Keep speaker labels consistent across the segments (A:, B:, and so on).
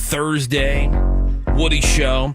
A: Thursday Woody Show.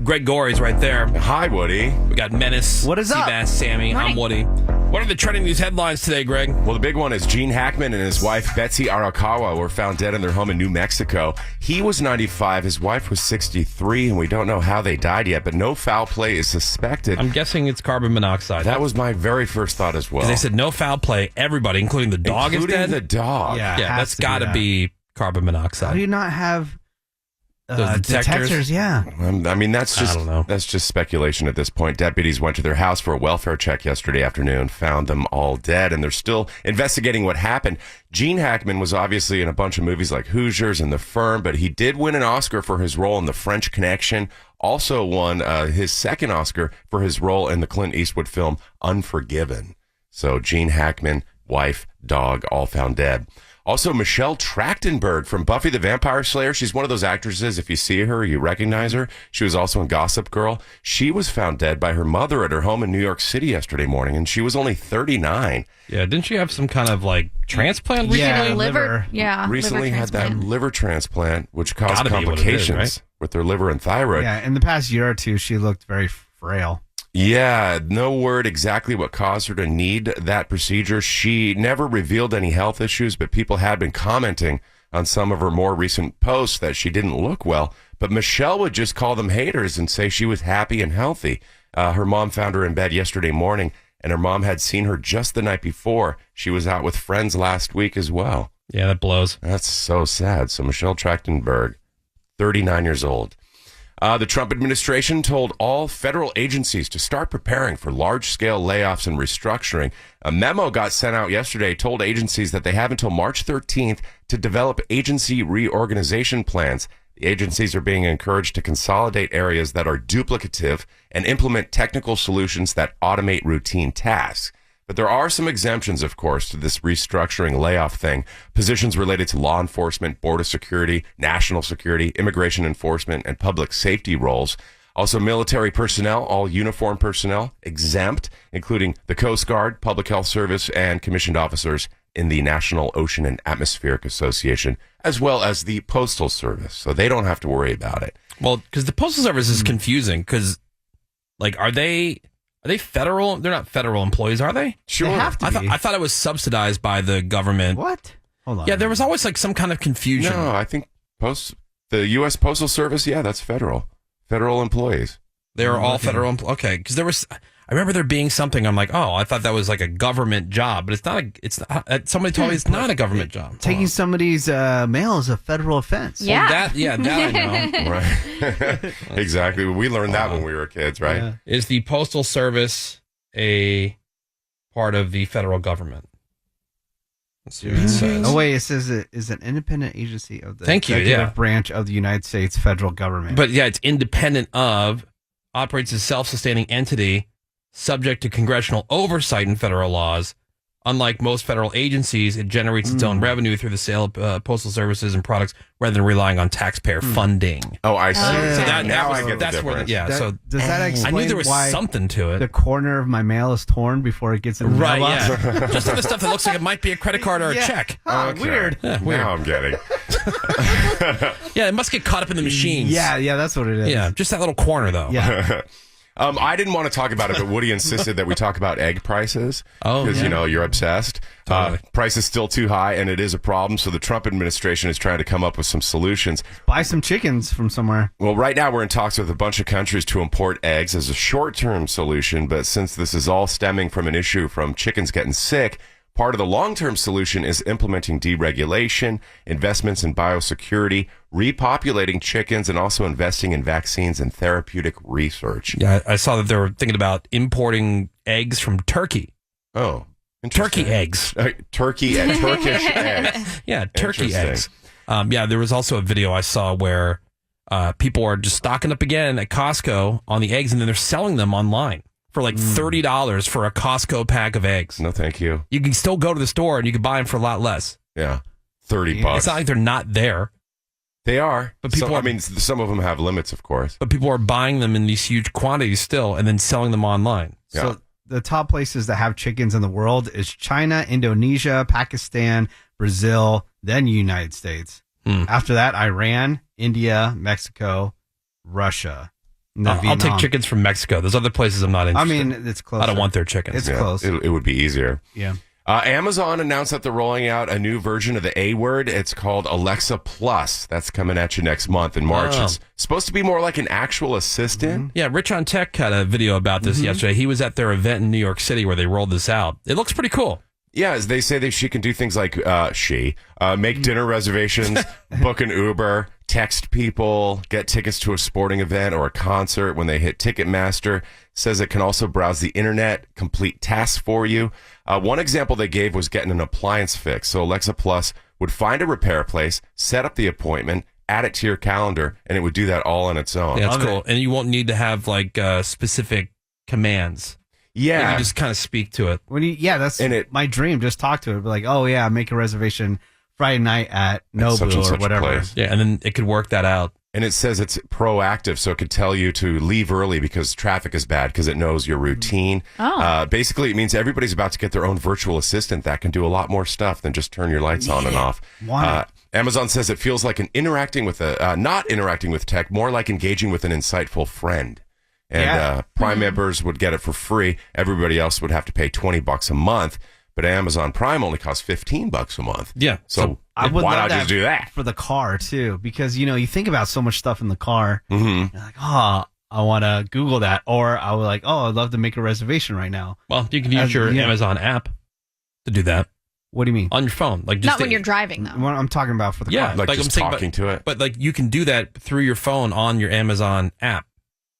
A: Greg Gorey's right there.
B: Hi, Woody.
A: We got Menace.
C: What is up?
A: Seabass, Sammy. I'm Woody. What are the trending news headlines today, Greg?
B: Well, the big one is Gene Hackman and his wife, Betsy Arakawa, were found dead in their home in New Mexico. He was 95, his wife was 63, and we don't know how they died yet, but no foul play is suspected.
A: I'm guessing it's carbon monoxide.
B: That was my very first thought as well.
A: They said no foul play. Everybody, including the dog, is dead.
B: Including the dog.
A: Yeah, that's got to be carbon monoxide.
C: How do you not have
A: Those detectors?
C: Yeah.
B: I mean, that's
A: I don't know.
B: just speculation at this point. Deputies went to their house for a welfare check yesterday afternoon, found them all dead, and they're still investigating what happened. Gene Hackman was obviously in a bunch of movies like Hoosiers and The Firm, but he did win an Oscar for his role in The French Connection. Also won his second Oscar for his role in the Clint Eastwood film Unforgiven. So Gene Hackman, wife, dog, all found dead. Also, Michelle Trachtenberg from Buffy the Vampire Slayer. She's one of those actresses, if you see her, you recognize her. She was also in Gossip Girl. She was found dead by her mother at her home in New York City yesterday morning, and she was only 39.
A: Yeah, didn't she have some kind of, transplant recently?
C: Yeah,
D: liver. Yeah,
B: recently
D: liver
B: had that
D: transplant.
B: liver transplant, which caused
A: Gotta be what it is,
B: complications
A: right?
B: with their liver and thyroid.
C: Yeah, in the past year or two, she looked very frail.
B: Yeah, no word exactly what caused her to need that procedure. She never revealed any health issues, but people had been commenting on some of her more recent posts that she didn't look well. But Michelle would just call them haters and say she was happy and healthy. Her mom found her in bed yesterday morning, and her mom had seen her just the night before. She was out with friends last week as well.
A: Yeah, that blows.
B: That's so sad. So Michelle Trachtenberg, 39 years old. The Trump administration told all federal agencies to start preparing for large-scale layoffs and restructuring. A memo got sent out yesterday, told agencies that they have until March 13th to develop agency reorganization plans. The agencies are being encouraged to consolidate areas that are duplicative and implement technical solutions that automate routine tasks. But there are some exemptions, of course, to this restructuring layoff thing. Positions related to law enforcement, border security, national security, immigration enforcement, and public safety roles. Also, military personnel, all uniformed personnel, exempt, including the Coast Guard, Public Health Service, and commissioned officers in the National Ocean and Atmospheric Association, as well as the Postal Service. So they don't have to worry about it.
A: Well, because the Postal Service is confusing, because, are they federal? They're not federal employees, are they?
B: Sure.
C: They have to be.
A: I thought it was subsidized by the government.
C: What? Hold on.
A: Yeah, there was always some kind of confusion.
B: No, I think the U.S. Postal Service, yeah, that's federal employees.
A: They were all federal employees. Okay, because I remember there being something. I'm like, oh, I thought that was like a government job, but it's not. Somebody told me it's not a government job.
C: Taking somebody's mail is a federal offense.
D: Yeah.
A: Well, that I know.
B: Right. Exactly. We learned that when we were kids, right?
C: Yeah.
A: Is the Postal Service a part of the federal government? Let's see what it says.
C: Oh, wait, it says it is an independent agency of the
A: Thank you,
C: executive
A: yeah.
C: branch of the United States federal government.
A: But yeah, it's independent of, operates as self-sustaining entity, subject to congressional oversight in federal laws. Unlike most federal agencies, it generates its own revenue through the sale of postal services and products rather than relying on taxpayer funding.
B: Oh, I see.
A: So
B: now I get the
A: that's where
B: difference.
C: does that explain
A: I knew there was
C: why
A: something to it.
C: the corner of my mail is torn before it gets in the
A: Right,
C: mailbox?
A: yeah. Just on the stuff that looks like it might be a credit card or a
C: Yeah.
A: check.
C: Oh,
B: Okay.
C: weird.
A: Yeah, weird.
B: Now I'm getting.
A: Yeah, it must get caught up in the machines.
C: Yeah, that's what it is.
A: Yeah, just that little corner, though.
C: Yeah.
B: I didn't want to talk about it, but Woody insisted that we talk about egg prices.
A: Oh,
B: because,
A: yeah.
B: you're obsessed.
A: Totally.
B: Price is still too high, and it is a problem. So the Trump administration is trying to come up with some solutions.
C: Buy some chickens from somewhere.
B: Well, right now we're in talks with a bunch of countries to import eggs as a short-term solution. But since this is all stemming from an issue from chickens getting sick, part of the long-term solution is implementing deregulation, investments in biosecurity, repopulating chickens, and also investing in vaccines and therapeutic research.
A: Yeah, I saw that they were thinking about importing eggs from Turkey.
B: Oh,
A: Turkey
B: interesting.
A: eggs.
B: Turkey and Turkish eggs.
A: Yeah, turkey
B: Interesting.
A: eggs. Yeah, there was also a video I saw where people are just stocking up again at Costco on the eggs, and then they're selling them online for like $30 for a Costco pack of eggs.
B: No, thank you.
A: You can still go to the store and you can buy them for a lot less.
B: Yeah, $30.
A: It's not like they're not there,
B: They are,
A: But people are-
B: some of them have limits, of course.
A: but people are buying them in these huge quantities still and then selling them online.
B: Yeah.
C: So the top places that have chickens in the world is China, Indonesia, Pakistan, Brazil, then United States. After that, Iran, India, Mexico, Russia. and then
A: I'll take
C: Vietnam.
A: chickens from Mexico. There's other places I'm not interested.
C: I mean, it's close.
A: I don't want their chickens.
C: It's close.
B: It would be easier.
C: Yeah.
B: Amazon announced that they're rolling out a new version of the A word. It's called Alexa Plus. That's coming at you next month in March.
A: Oh.
B: It's supposed to be more like an actual assistant.
A: Yeah, Rich on Tech had a video about this yesterday. He was at their event in New York City where they rolled this out. It looks pretty cool.
B: Yeah, as they say that she can do things like make dinner reservations, book an Uber, text people, get tickets to a sporting event or a concert when they hit Ticketmaster. Says it can also browse the internet, complete tasks for you. One example they gave was getting an appliance fix. So Alexa Plus would find a repair place, set up the appointment, add it to your calendar, and it would do that all on its own.
A: Yeah, that's cool. And you won't need to have like specific commands.
B: Yeah.
A: You just kind of speak to it.
C: That's my dream. Just talk to it. Be like, oh yeah, make a reservation Friday night at Nobu
B: such and
C: or
B: such a
C: whatever.
B: place.
A: Yeah, and then it could work that out.
B: And it says it's proactive, so it could tell you to leave early because traffic is bad because it knows your routine. Basically, it means everybody's about to get their own virtual assistant that can do a lot more stuff than just turn your lights on and off. Amazon says it feels like not interacting with tech, more like engaging with an insightful friend. And Prime members would get it for free. Everybody else would have to pay $20 a month. But Amazon Prime only costs $15 a month.
A: Yeah.
B: So
C: I would
B: why
C: love
B: not just do that?
C: for the car too, because you think about so much stuff in the car.
B: Mm-hmm.
C: You're like, oh, I want to Google that, or I would like, oh, I'd love to make a reservation right now.
A: Well, you can use your Amazon app to do that.
C: What do you mean?
A: On your phone, like just
D: Not when you're driving, though.
C: What I'm talking about for the
A: Yeah,
C: car.
B: Like
A: I'm
B: just
A: saying,
B: talking to it.
A: But like you can do that through your phone on your Amazon app,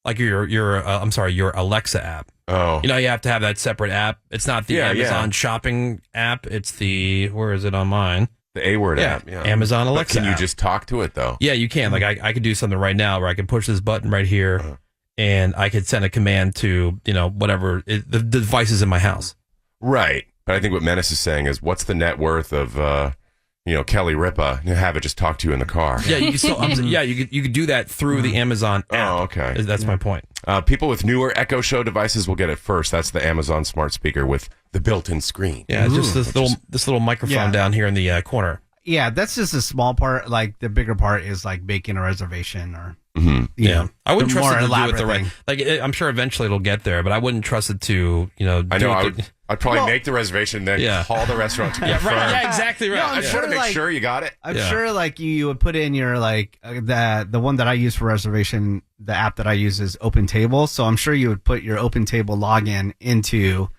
A: like your Alexa app.
B: Oh,
A: You have to have that separate app. It's not the Amazon shopping app. It's where is it on mine?
B: the A word
A: Yeah,
B: app. Yeah.
A: Amazon
B: But
A: Alexa
B: can you
A: app.
B: just talk to it though?
A: Yeah, you can. Like I could do something right now where I can push this button right here, and I could send a command to whatever the devices in my house.
B: Right. But I think what Menace is saying is, what's the net worth of Kelly Ripa? You have it just talk to you in the car.
A: Yeah, you can still. You could do that through the Amazon app.
B: Oh, okay.
A: That's my point.
B: People with newer Echo Show devices will get it first. That's the Amazon smart speaker with the built-in screen.
A: Yeah, it's just this little microphone down here in the corner.
C: Yeah, that's just a small part. Like the bigger part is like making a reservation or
A: I wouldn't
C: the
A: trust
C: more
A: it to do it
C: elaborate
A: the right.
C: thing.
A: Like I'm sure eventually it'll get there, but I wouldn't trust it to
B: I know.
A: do it
B: I'd probably make the reservation, then call the restaurant to confirm.
A: Yeah, exactly right.
C: I'm
B: I just
C: sure,
B: want to make sure you got it.
C: I'm sure like you would put in your the one that I use for reservation, the app that I use is Open Table. So I'm sure you would put your Open Table login into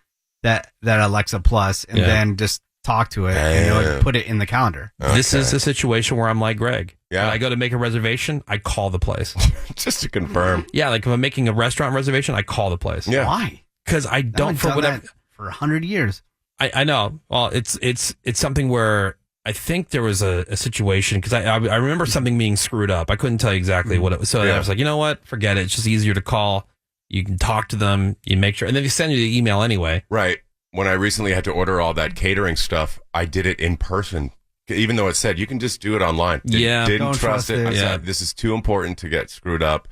C: that Alexa Plus and then just talk to it and put it in the calendar.
A: This is a situation where I'm like Greg.
B: Yeah.
A: When I go to make a reservation, I call the place.
B: Just to confirm.
A: Yeah, like if I'm making a restaurant reservation, I call the place.
B: Yeah.
C: Why?
A: Because I don't for whatever.
C: For 100 years.
A: I know. Well, it's something where I think there was a situation because I remember something being screwed up. I couldn't tell you exactly what it was. So I was like, you know what? Forget it. It's just easier to call. You can talk to them. You make sure, and then they send you the email anyway.
B: Right. When I recently had to order all that catering stuff, I did it in person. Even though it said you can just do it online. Didn't
C: Don't
B: trust it. I
A: Yeah.
B: said, this is too important to get screwed up.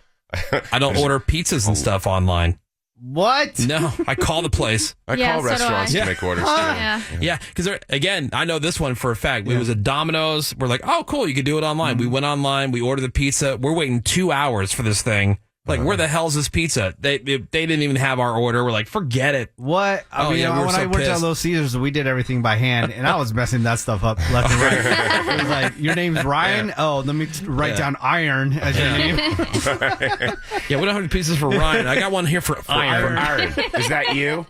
A: I don't order pizzas and stuff online.
C: What?
A: No, I call the place.
B: I
D: Yeah,
B: call
D: so do
B: restaurants
D: I.
B: to make orders too.
D: Yeah.
A: Yeah, because again, I know this one for a fact. It was a Domino's. We're like, oh, cool, you can do it online. We went online. We ordered the pizza. We're waiting 2 hours for this thing. Like, where the hell's this pizza? They didn't even have our order. We're like, forget it.
C: What?
A: Oh, yeah, we were
C: when
A: so
C: I worked at
A: pissed.
C: Little Caesars, we did everything by hand, and I was messing that stuff up left and right. It was like, your name's Ryan? Oh, let me write down Iron as your name.
A: Yeah, we don't have any pizzas for Ryan. I got one here for Iron.
B: Aaron, is that you?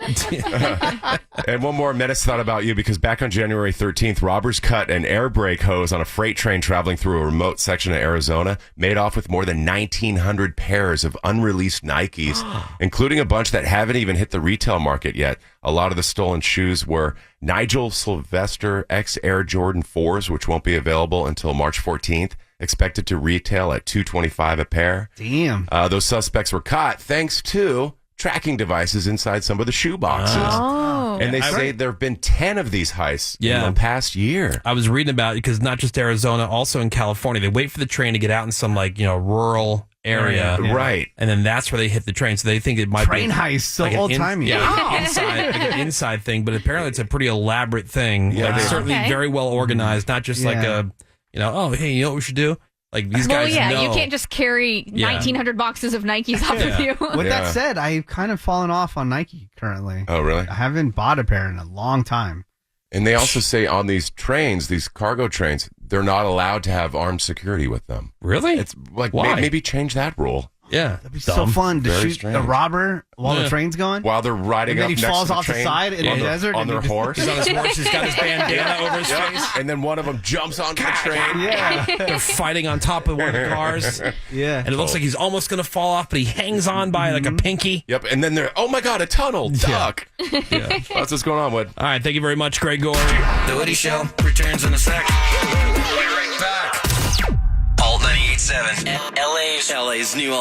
B: And one more Menace thought about you, because back on January 13th, robbers cut an air brake hose on a freight train traveling through a remote section of Arizona, made off with more than 1,900 pairs of unreleased Nikes, including a bunch that haven't even hit the retail market yet. A lot of the stolen shoes were Nigel Sylvester X Air Jordan 4s, which won't be available until March 14th, expected to retail at $225 a pair.
C: Damn.
B: Those suspects were caught thanks to tracking devices inside some of the shoe boxes. And they say there have been 10 of these heists in the past year.
A: I was reading about it because not just Arizona, also in California. They wait for the train to get out in some rural area.
B: Right.
A: And then that's where they hit the train. So they think it might
C: Train
A: be
C: heist, so
A: like an
C: old-timey.
A: like an inside thing, but apparently it's a pretty elaborate thing.
B: Yeah,
A: Like,
B: they-
A: certainly very well organized, not just like a You know, oh, hey, you know what we should do? Like these
D: Well,
A: guys
D: yeah,
A: know.
D: you can't just carry 1,900 boxes of Nikes off of you.
C: With that said, I've kind of fallen off on Nike currently.
B: Oh, really?
C: I haven't bought a pair in a long time.
B: And they also say on these trains, these cargo trains, they're not allowed to have armed security with them.
A: Really?
B: It's like
A: Why?
B: Maybe change that rule.
A: Yeah.
C: That'd be so fun to
B: Very
C: shoot
B: strange.
C: a robber while the train's going.
B: While they're riding
C: And then
B: up
C: he
B: next
C: falls
B: to the
C: off the
B: train
C: side in the
B: on
C: desert
B: on
C: and
B: their
C: he just-
B: horse.
A: He's on his horse. He's got his bandana over his face.
B: And then one of them jumps onto the train.
C: Yeah.
A: They're fighting on top of one of the cars.
C: Yeah.
A: And it looks like he's almost going to fall off, but he hangs on by like a pinky.
B: Yep. And then they're, oh my God, a tunnel. Duck.
A: Yeah.
B: That's what's going on, Wood.
A: All right. Thank you very much, Greg Gorey.
E: The Woody Show returns in a sec. We'll be right back. Alt 98.7, LA's new